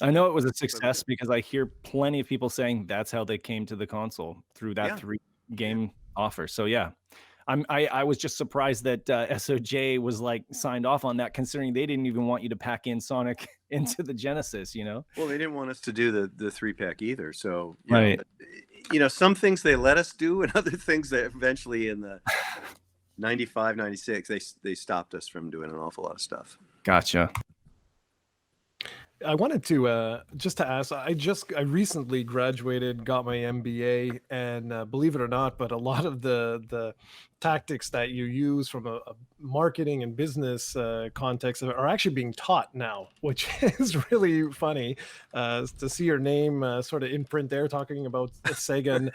I know it was a success because I hear plenty of people saying that's how they came to the console, through that 3 game offer. So yeah, I was just surprised that SOJ was like signed off on that, considering they didn't even want you to pack in Sonic into the Genesis.
Well, they didn't want us to do the 3-pack either. So
right.
Some things they let us do, and other things that eventually in the 95, 96, they stopped us from doing an awful lot of stuff.
Gotcha.
I wanted to just to ask. I recently graduated, got my MBA, and believe it or not, but a lot of the tactics that you use from a marketing and business context are actually being taught now, which is really funny to see your name sort of in print there, talking about Sega. And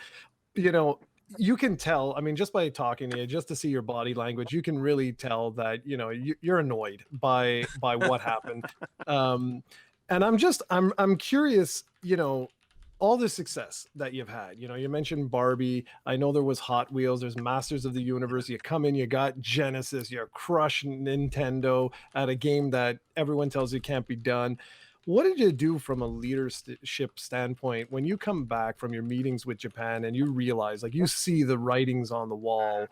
you can tell, I mean, just by talking to you, just to see your body language, you can really tell that you're annoyed by what happened. And I'm curious, all the success that you've had. You mentioned Barbie. I know there was Hot Wheels. There's Masters of the Universe. You come in, you got Genesis. You crush Nintendo at a game that everyone tells you can't be done. What did you do from a leadership standpoint when you come back from your meetings with Japan and you realize, like, you see the writings on the wall?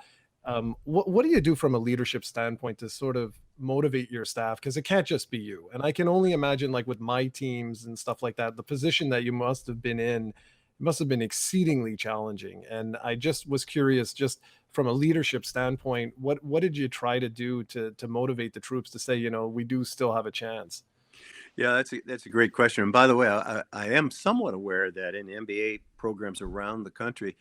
What do you do from a leadership standpoint to sort of motivate your staff? Because it can't just be you. And I can only imagine, like with my teams and stuff like that, the position that you must have been in must have been exceedingly challenging. And I just was curious, just from a leadership standpoint, what did you try to do to motivate the troops to say, we do still have a chance?
Yeah, that's a great question. And by the way, I am somewhat aware that in MBA programs around the country,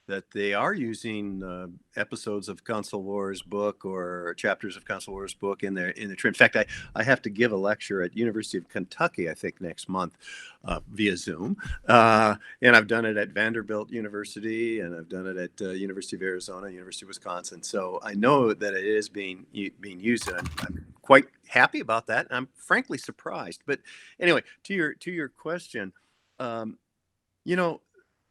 that they are using episodes of Console Wars book or chapters of Console Wars book in their trim. In fact, I have to give a lecture at University of Kentucky, I think next month, via Zoom, and I've done it at Vanderbilt University, and I've done it at University of Arizona, University of Wisconsin. So I know that it is being used, and I'm quite happy about that. And I'm frankly surprised. But anyway, to your question,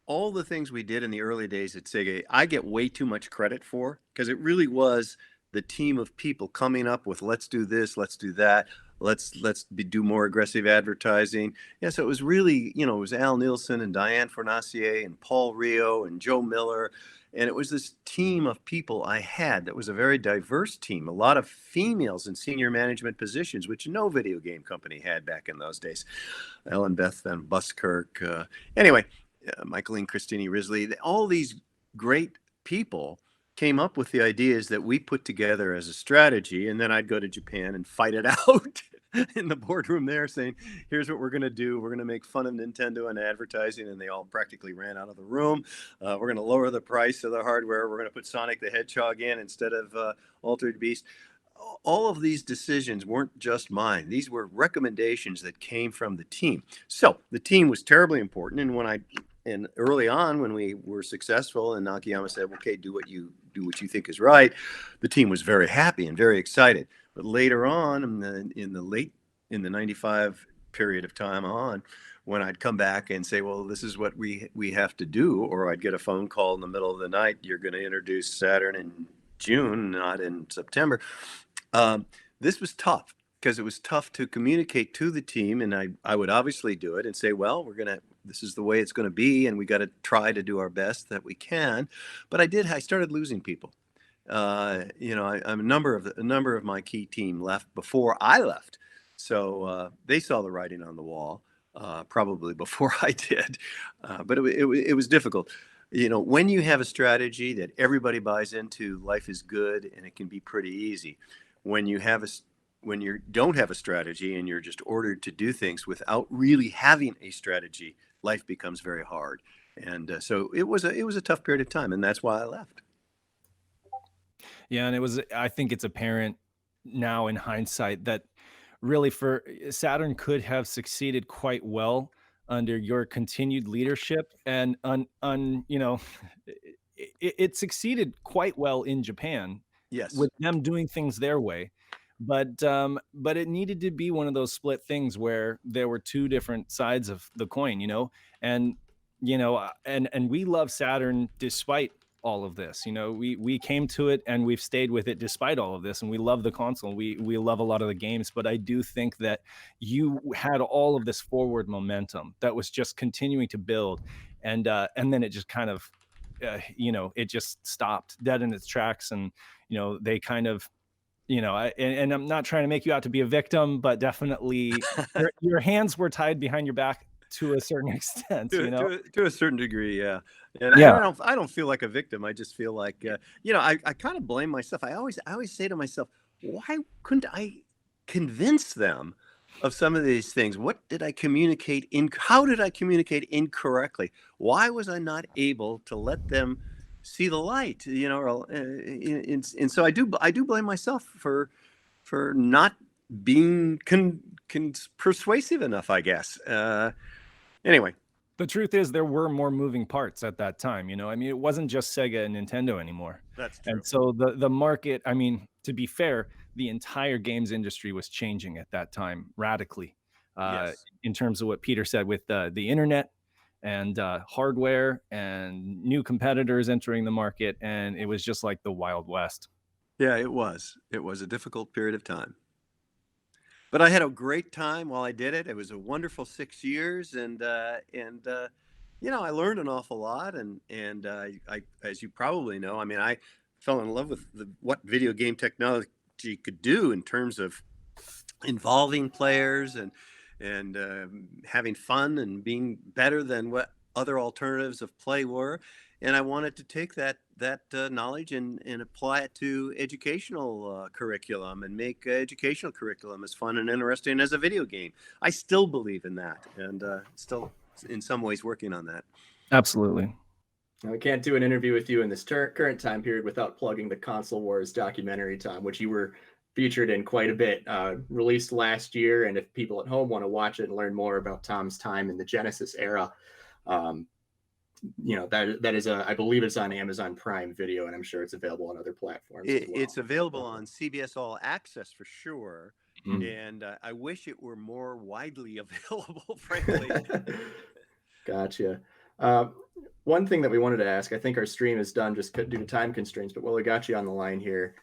all the things we did in the early days at Sega, I get way too much credit for, because it really was the team of people coming up with, let's do this, let's do that, let's do more aggressive advertising. Yeah, so it was really, it was Al Nielsen and Diane Fornacier and Paul Rio and Joe Miller. And it was this team of people I had that was a very diverse team, a lot of females in senior management positions, which no video game company had back in those days. Ellen Beth Van Buskirk. Anyway, Michaeline Christine Risley, all these great people came up with the ideas that we put together as a strategy. And then I'd go to Japan and fight it out in the boardroom there, saying, here's what we're going to do. We're going to make fun of Nintendo and advertising. And they all practically ran out of the room. We're going to lower the price of the hardware. We're going to put Sonic the Hedgehog in instead of Altered Beast. All of these decisions weren't just mine. These were recommendations that came from the team. So the team was terribly important. And early on, when we were successful and Nakayama said, okay, do what you think is right, the team was very happy and very excited. But later on, in the 95 period of time on, when I'd come back and say, well, this is what we have to do, or I'd get a phone call in the middle of the night, you're going to introduce Saturn in June, not in September. This was tough. because it was tough to communicate to the team, and I would obviously do it and say, well, this is the way it's going to be, and we got to try to do our best that we can. But I started losing people. A number of my key team left before I left, so they saw the writing on the wall, probably before I did. But it was difficult. When you have a strategy that everybody buys into, life is good and it can be pretty easy. When you don't have a strategy and you're just ordered to do things without really having a strategy, life becomes very hard. And so it was a tough period of time, and that's why I left.
Yeah, and I think it's apparent now in hindsight that really for Saturn could have succeeded quite well under your continued leadership, and it succeeded quite well in Japan
Yes.
with them doing things their way. But it needed to be one of those split things where there were two different sides of the coin, and and we love Saturn despite all of this. We came to it and we've stayed with it despite all of this, and we love the console. We love a lot of the games, but I do think that you had all of this forward momentum that was just continuing to build, and then it just kind of it just stopped dead in its tracks, and they kind of and I'm not trying to make you out to be a victim, but definitely your hands were tied behind your back to a certain extent,
to a certain degree, yeah. And
Yeah.
I don't feel like a victim. I just feel like I kind of blame myself. I always say to myself, why couldn't I convince them of some of these things? How did I communicate incorrectly? Why was I not able to let them see the light? And so I do blame myself for not being persuasive enough, I guess. Anyway,
The truth is there were more moving parts at that time, I mean, it wasn't just Sega and Nintendo anymore.
that's true.
And so the market, I mean, to be fair, the entire games industry was changing at that time radically,
Yes.
in terms of what Peter said with the internet and hardware and new competitors entering the market, and it was just like the Wild West.
Yeah, it was. It was a difficult period of time. But I had a great time while I did it. It was a wonderful 6 years, and I learned an awful lot. And I, as you probably know, I mean, I fell in love with what video game technology could do in terms of involving players and having fun and being better than what other alternatives of play were. And I wanted to take that knowledge and apply it to educational curriculum and make educational curriculum as fun and interesting as a video game. I still believe in that, and still in some ways working on that.
Absolutely.
Now, we can't do an interview with you in this current time period without plugging the Console Wars documentary, Tom, which you were featured in quite a bit, released last year. And if people at home want to watch it and learn more about Tom's time in the Genesis era, that is I believe it's on Amazon Prime Video, and I'm sure it's available on other platforms as well.
It's available on CBS All Access for sure.
Mhm.
And I wish it were more widely available, frankly.
Gotcha. One thing that we wanted to ask, I think our stream is done just due to time constraints, but while we got you on the line here,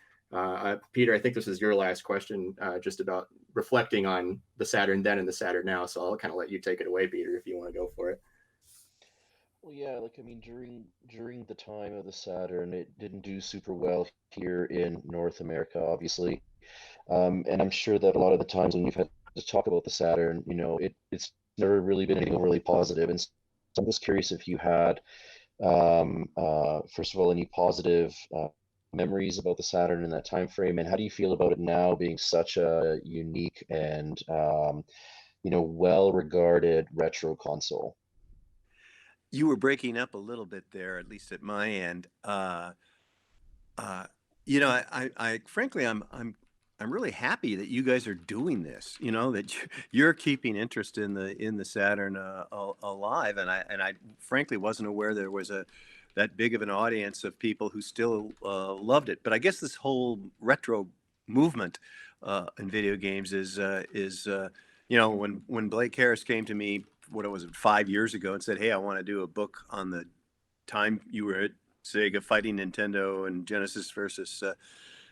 Peter, I think this is your last question, just about reflecting on the Saturn then and the Saturn now. So I'll kind of let you take it away, Peter, if you want to go for it.
Well, yeah, like I mean, during the time of the Saturn, it didn't do super well here in North America, obviously. And I'm sure that a lot of the times when you've had to talk about the Saturn, it's never really been anything overly positive. And so I'm just curious if you had, first of all, any positive memories about the Saturn in that time frame, and how do you feel about it now being such a unique and well-regarded retro console?
You were breaking up a little bit there, at least at my end. I frankly, I'm really happy that you guys are doing this. That you're keeping interest in the Saturn alive, and I frankly wasn't aware there was that big of an audience of people who still loved it. But I guess this whole retro movement in video games is when Blake Harris came to me, what was it, 5 years ago, and said, "Hey, I want to do a book on the time you were at Sega fighting Nintendo and Genesis versus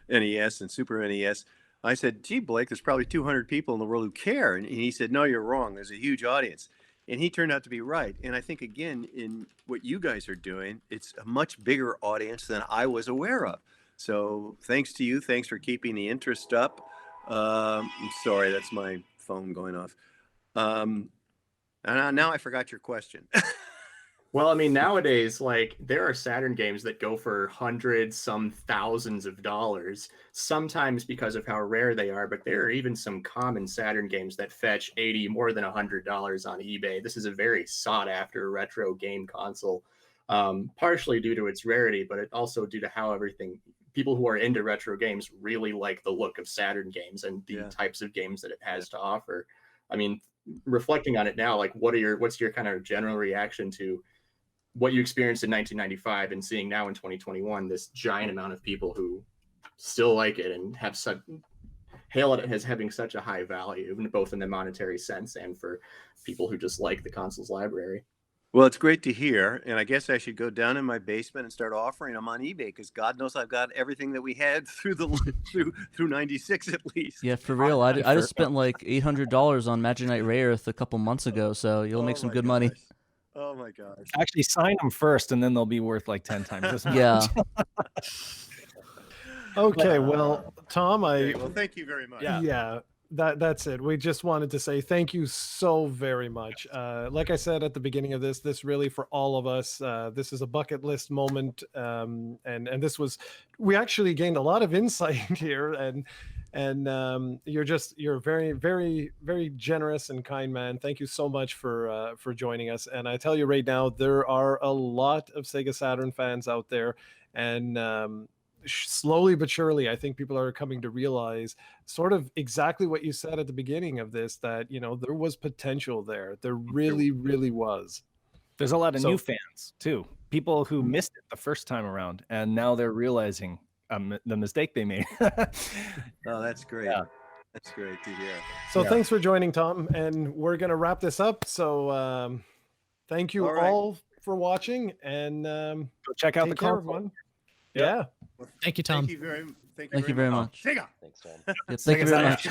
NES and Super NES." I said, gee, Blake, there's probably 200 people in the world who care. And he said, no, you're wrong. There's a huge audience. And he turned out to be right. And I think, again, in what you guys are doing, it's a much bigger audience than I was aware of. So thanks to you. Thanks for keeping the interest up. I'm sorry, that's my phone going off. And now I forgot your question.
Well, I mean, nowadays, like, there are Saturn games that go for hundreds, some thousands of dollars, sometimes because of how rare they are, but there are even some common Saturn games that fetch more than $100 on eBay. This is a very sought-after retro game console, partially due to its rarity, but it also due to how people who are into retro games really like the look of Saturn games and the types of games that it has to offer. I mean, reflecting on it now, like, what's your kind of general reaction to what you experienced in 1995 and seeing now in 2021 this giant amount of people who still like it and hail it as having such a high value, both in the monetary sense and for people who just like the console's library?
Well, it's great to hear, and I guess I should go down in my basement and start offering them on eBay, because God knows I've got everything that we had through 96 at least.
Yeah, for real. I just spent like $800 on Magic Knight Rayearth a couple months ago, so you'll make some good money.
Oh my gosh.
Actually, sign them first, and then they'll be worth like 10 times as much.
Yeah.
Okay, well, Tom,
well, thank you very much.
Yeah, that's it. We just wanted to say thank you so very much. Like I said at the beginning of this really, for all of us, this is a bucket list moment, and we actually gained a lot of insight here, and you're very, very, very generous and kind man. Thank you so much for joining us. And I tell you right now, there are a lot of Sega Saturn fans out there, and slowly but surely, I think people are coming to realize sort of exactly what you said at the beginning of this, that, there was potential there. There really, really was.
There's a lot of new fans too. People who missed it the first time around, and now they're realizing the mistake they made.
Oh, that's great. Yeah. That's great to hear.
So thanks for joining, Tom, and we're going to wrap this up. So thank you all for watching, and
go check out the console.
Yeah.
Thank you, Tom.
Thank you very much.
Thank you very much.
Sega.
Thanks, Tom.
Thank you very much.